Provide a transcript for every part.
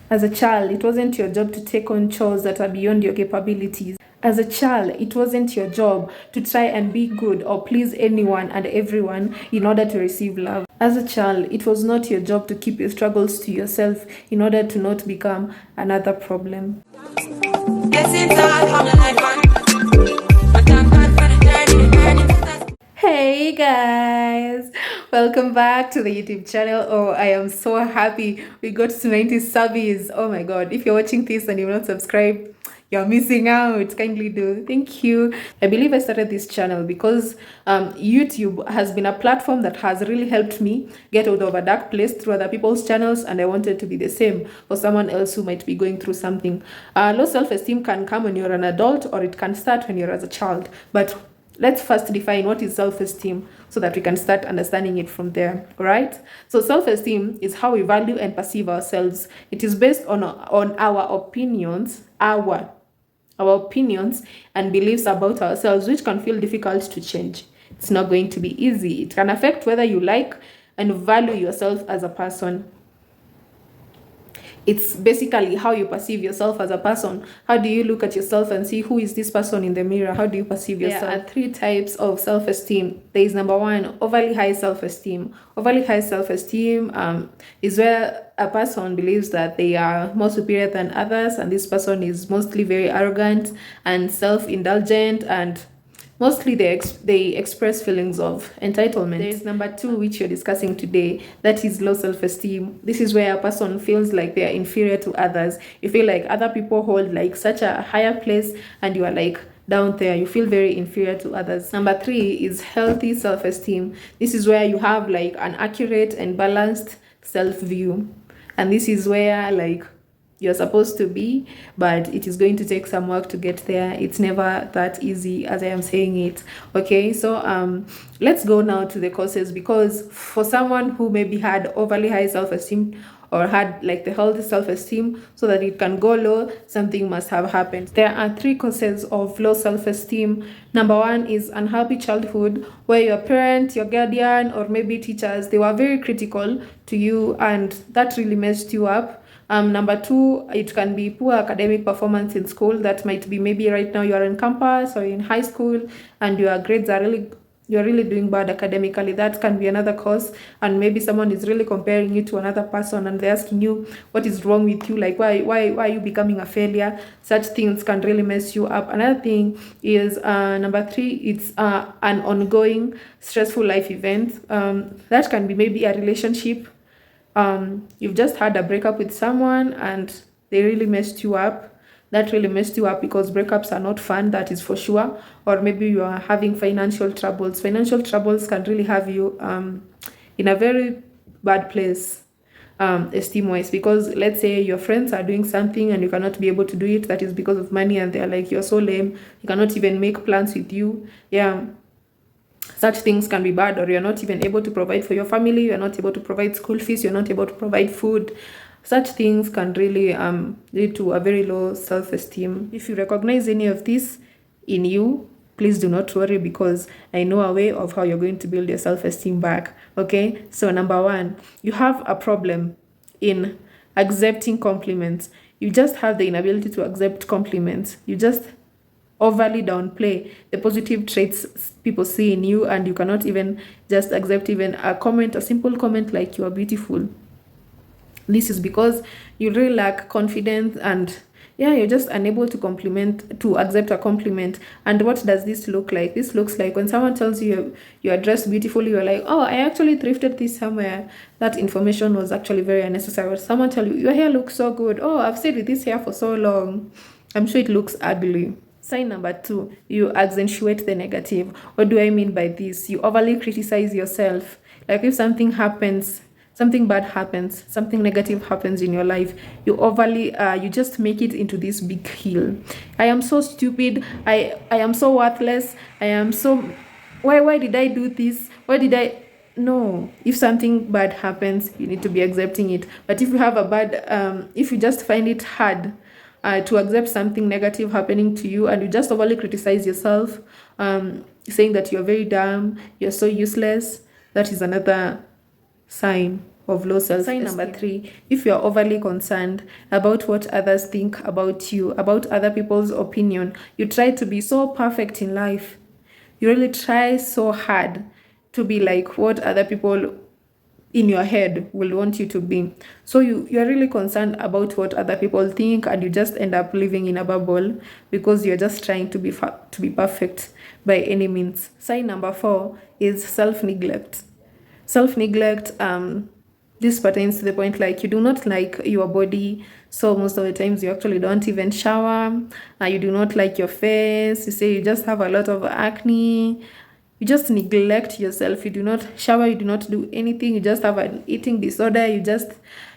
As a child, it wasn't your job to take on chores that are beyond your capabilities. As a child, it wasn't your job to try and be good or please anyone and everyone in order to receive love. As a child, it was not your job to keep your struggles to yourself in order to not become another problem. Hey guys, welcome back to the YouTube channel. Oh, I am so happy we got to 90 subbies. Oh my god, if you're watching this and you're not subscribed, you're missing out. Kindly do. Thank you. I believe I started this channel because YouTube has been a platform that has really helped me get out of a dark place through other people's channels, and I wanted to be the same for someone else who might be going through something. Low self-esteem can come when you're an adult, or it can start when you're as a child, but let's first define what is self-esteem so that we can start understanding it from there. All right, so self-esteem is how we value and perceive ourselves. It is based on our opinions, our opinions and beliefs about ourselves, which can feel difficult to change. It's not going to be easy. It can affect whether you like and value yourself as a person. It's basically how you perceive yourself as a person. How do you look at yourself and see who is this person in the mirror? How do you perceive yourself? There are 3 types of self-esteem. There is number 1, overly high self-esteem. Overly high self-esteem is where a person believes that they are more superior than others, and this person is mostly very arrogant and self-indulgent, and mostly they express feelings of entitlement. There is number 2, which you're discussing today, that is low self-esteem. This is where a person feels like they are inferior to others. You feel like other people hold like such a higher place and you are like down there. You feel very inferior to others. Number 3 is healthy self-esteem. This is where you have like an accurate and balanced self-view, and this is where like you're supposed to be, but it is going to take some work to get there. It's never that easy as I am saying it. Okay, so let's go now to the causes, because for someone who maybe had overly high self-esteem or had like the healthy self-esteem, so that it can go low, something must have happened. There are 3 causes of low self-esteem. Number 1 is unhappy childhood, where your parent, your guardian, or maybe teachers, they were very critical to you and that really messed you up. Number 2, it can be poor academic performance in school. That might be maybe right now you are in campus or in high school and your grades are you're really doing bad academically. That can be another cause. And maybe someone is really comparing you to another person and they're asking you what is wrong with you, like why are you becoming a failure. Such things can really mess you up. Another thing is number 3, it's an ongoing stressful life event. That can be maybe a relationship. You've just had a breakup with someone and they really messed you up. That really messed you up, because breakups are not fun, that is for sure. Or maybe you are having financial troubles. Financial troubles can really have you in a very bad place, esteem wise, because let's say your friends are doing something and you cannot be able to do it. That is because of money, and they're like, you're so lame, you cannot even make plans with you. Yeah, such things can be bad. Or you're not even able to provide for your family, you're not able to provide school fees, you're not able to provide food. Such things can really lead to a very low self-esteem. If you recognize any of this in you, please do not worry, because I know a way of how you're going to build your self-esteem back. Okay, so number 1, you have a problem in accepting compliments. You just have the inability to accept compliments. You just overly downplay the positive traits people see in you, and you cannot even just accept even a comment, a simple comment like you are beautiful. This is because you really lack confidence, and yeah, you're just unable to accept a compliment. And what does this look like? This looks like when someone tells you you are dressed beautifully, you're like, oh, I actually thrifted this somewhere. That information was actually very unnecessary. Or someone tell you your hair looks so good. Oh, I've stayed with this hair for so long. I'm sure it looks ugly. Sign number 2, you accentuate the negative. What do I mean by this? You overly criticize yourself. Like if something happens, something bad happens, something negative happens in your life, you overly you just make it into this big hill. I am so stupid, I am so worthless, I am so, why did I do this, why did I, no. If something bad happens, you need to be accepting it. But if you have a bad if you just find it hard to accept something negative happening to you, and you just overly criticize yourself, saying that you're very dumb, you're so useless, that is another sign of low self-esteem. Sign number 3, if you're overly concerned about what others think about you, about other people's opinion, you try to be so perfect in life. You really try so hard to be like what other people in your head will want you to be. So you're really concerned about what other people think, and you just end up living in a bubble because you're just trying to be perfect by any means. Sign number 4 is self-neglect. Self-neglect, this pertains to the point like you do not like your body, so most of the times you actually don't even shower. You do not like your face. You say you just have a lot of acne. You just neglect yourself. You do not shower. You do not do anything. You just have an eating disorder. You just,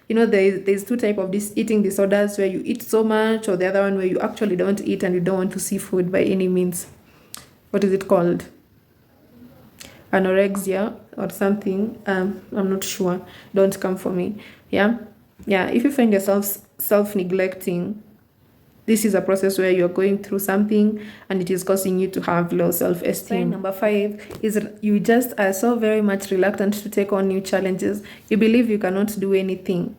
there's 2 types of this eating disorders, where you eat so much, or the other one where you actually don't eat and you don't want to see food by any means. What is it called? Anorexia or something. I'm not sure. Don't come for me. Yeah. If you find yourself self-neglecting, this is a process where you're going through something and it is causing you to have low self-esteem. Sign number 5 is you just are so very much reluctant to take on new challenges. You believe you cannot do anything.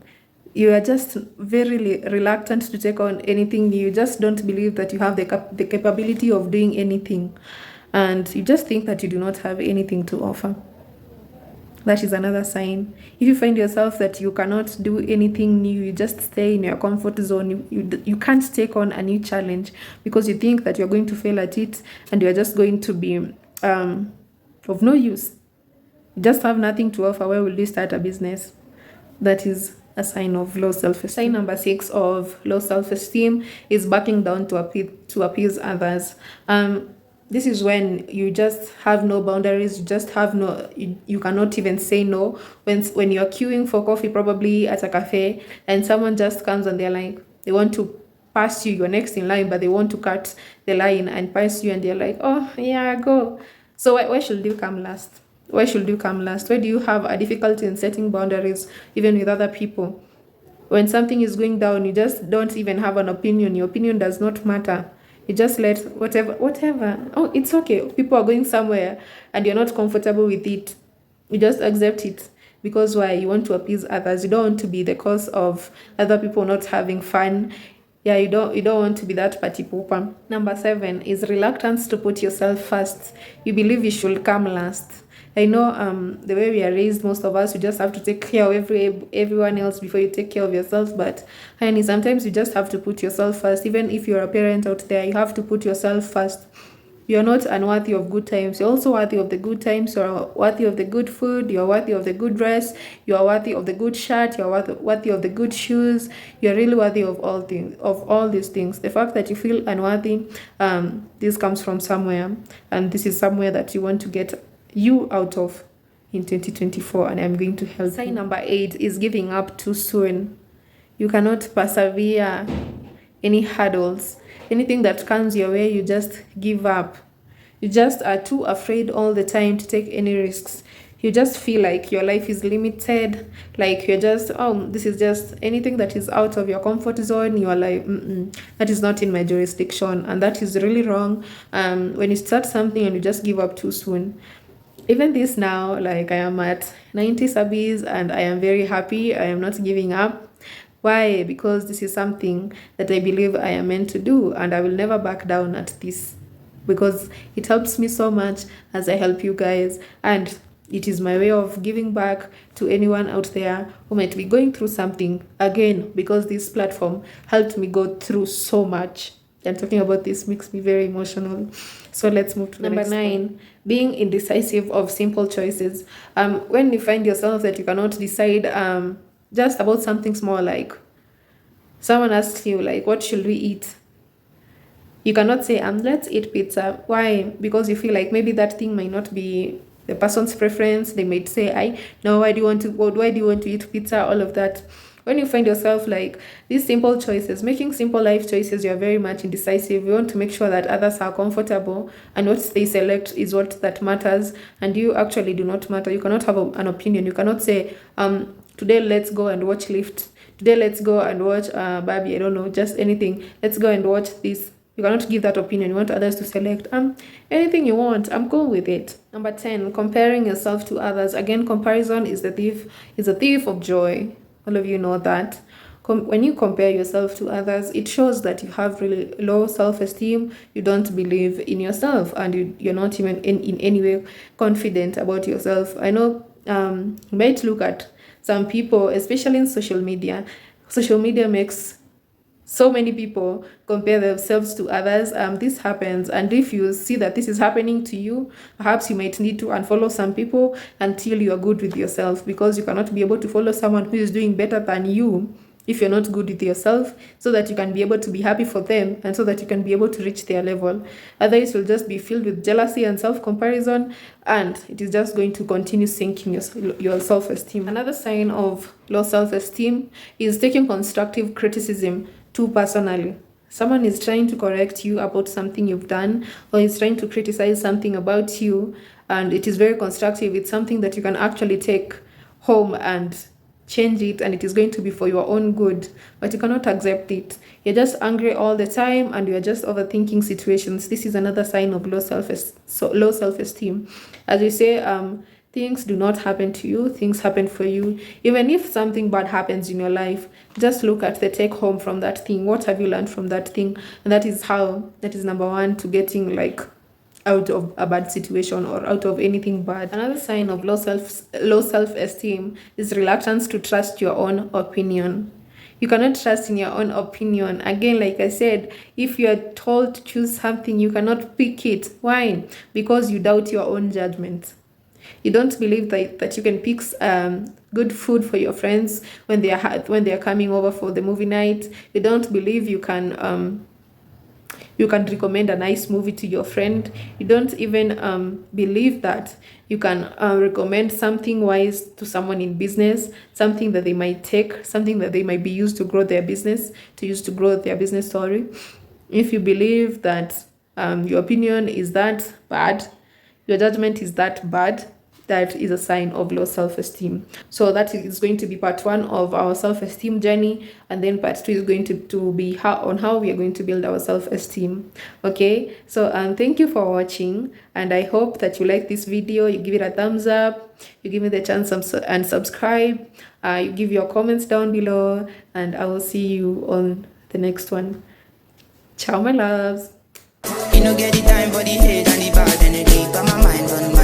You are just very reluctant to take on anything. You just don't believe that you have the capability of doing anything. And you just think that you do not have anything to offer. That is another sign. If you find yourself that you cannot do anything new, you just stay in your comfort zone. You can't take on a new challenge because you think that you're going to fail at it and you're just going to be of no use. You just have nothing to offer. Where will you start a business? That is a sign of low self-esteem. Sign number 6 of low self-esteem is backing down to appease others. This is when you just have no boundaries. You just have you cannot even say no. When you're queuing for coffee, probably at a cafe, and someone just comes and they're like, they want to pass you, you're next in line, but they want to cut the line and pass you, and they're like, oh yeah, go. So why should you come last? Why should you come last? Why do you have a difficulty in setting boundaries even with other people? When something is going down, you just don't even have an opinion. Your opinion does not matter. You just let whatever. Oh, it's okay. People are going somewhere and you're not comfortable with it. You just accept it. Because why? You want to appease others. You don't want to be the cause of other people not having fun. Yeah, you don't want to be that party pooper. Number 7 is reluctance to put yourself first. You believe you should come last. I know the way we are raised, most of us, you just have to take care of everyone else before you take care of yourself. But honey, sometimes you just have to put yourself first. Even if you're a parent out there, you have to put yourself first. You're not unworthy of good times. You're also worthy of the good times. You're worthy of the good food. You're worthy of the good dress. You're worthy of the good shirt. You're worthy of the good shoes. You're really worthy of all these things. The fact that you feel unworthy, this comes from somewhere, and this is somewhere that you want to get you out of in 2024, and I'm going to help. Sign number 8 is giving up too soon. You cannot persevere any hurdles. Anything that comes your way, you just give up. You just are too afraid all the time to take any risks. You just feel like your life is limited, like you're just, this is just anything that is out of your comfort zone. You are like, that is not in my jurisdiction, and that is really wrong. When you start something and you just give up too soon. Even this now, like I am at 90 subbies and I am very happy. I am not giving up. Why? Because this is something that I believe I am meant to do, and I will never back down at this because it helps me so much as I help you guys, and it is my way of giving back to anyone out there who might be going through something, again, because this platform helped me go through so much. And talking about this makes me very emotional. So let's move to number 9, being indecisive of simple choices. When you find yourself that you cannot decide just about something small, like someone asks you, like, what should we eat? You cannot say, let's eat pizza. Why? Because you feel like maybe that thing might not be the person's preference. They might say, no, why do you want to eat pizza? All of that. When you find yourself like these simple choices, making simple life choices, you're very much indecisive. You want to make sure that others are comfortable and what they select is what that matters, and you actually do not matter. You cannot have an opinion. You cannot say, today let's go and watch Lift. Today let's go and watch Barbie. I don't know, just anything. Let's go and watch this. You cannot give that opinion. You want others to select anything you want. I'm cool with it. Number 10, comparing yourself to others. Again, comparison is a thief of joy. All of you know that. When you compare yourself to others, it shows that you have really low self-esteem. You don't believe in yourself, and you're not even in any way confident about yourself. I know you might look at some people, especially in social media. Social media makes so many people compare themselves to others. This happens, and if you see that this is happening to you, perhaps you might need to unfollow some people until you are good with yourself, because you cannot be able to follow someone who is doing better than you if you're not good with yourself, so that you can be able to be happy for them and so that you can be able to reach their level. Otherwise, you'll just be filled with jealousy and self-comparison, and it is just going to continue sinking your self-esteem. Another sign of low self-esteem is taking constructive criticism too personally. Someone is trying to correct you about something you've done, or is trying to criticize something about you, and it is very constructive. It's something that you can actually take home and change it, and it is going to be for your own good, but you cannot accept it. You're just angry all the time, and you're just overthinking situations. This is another sign of low self-esteem. As we say, things do not happen to you, things happen for you. Even if something bad happens in your life, just look at the take home from that thing. What have you learned from that thing? And that is number one to getting out of a bad situation or out of anything bad. Another sign of low self-esteem is reluctance to trust your own opinion. You cannot trust in your own opinion. Again, like I said, if you are told to choose something, you cannot pick it. Why? Because you doubt your own judgment. You don't believe that you can pick good food for your friends when they are coming over for the movie night. You don't believe you can recommend a nice movie to your friend. You don't even believe that you can recommend something wise to someone in business, something that they might take, something that they might be used to grow their business, story. If you believe that your opinion is that bad, your judgment is that bad, that is a sign of low self-esteem. So that is going to be part 1 of our self-esteem journey, and then part 2 is going to be how we are going to build our self-esteem. Okay, so thank you for watching, and I hope that you like this video. You give it a thumbs up, you give me the chance and subscribe, you give your comments down below, and I will see you on the next one. Ciao, my loves. You know, get the time for the hate and the bad energy, but my mind on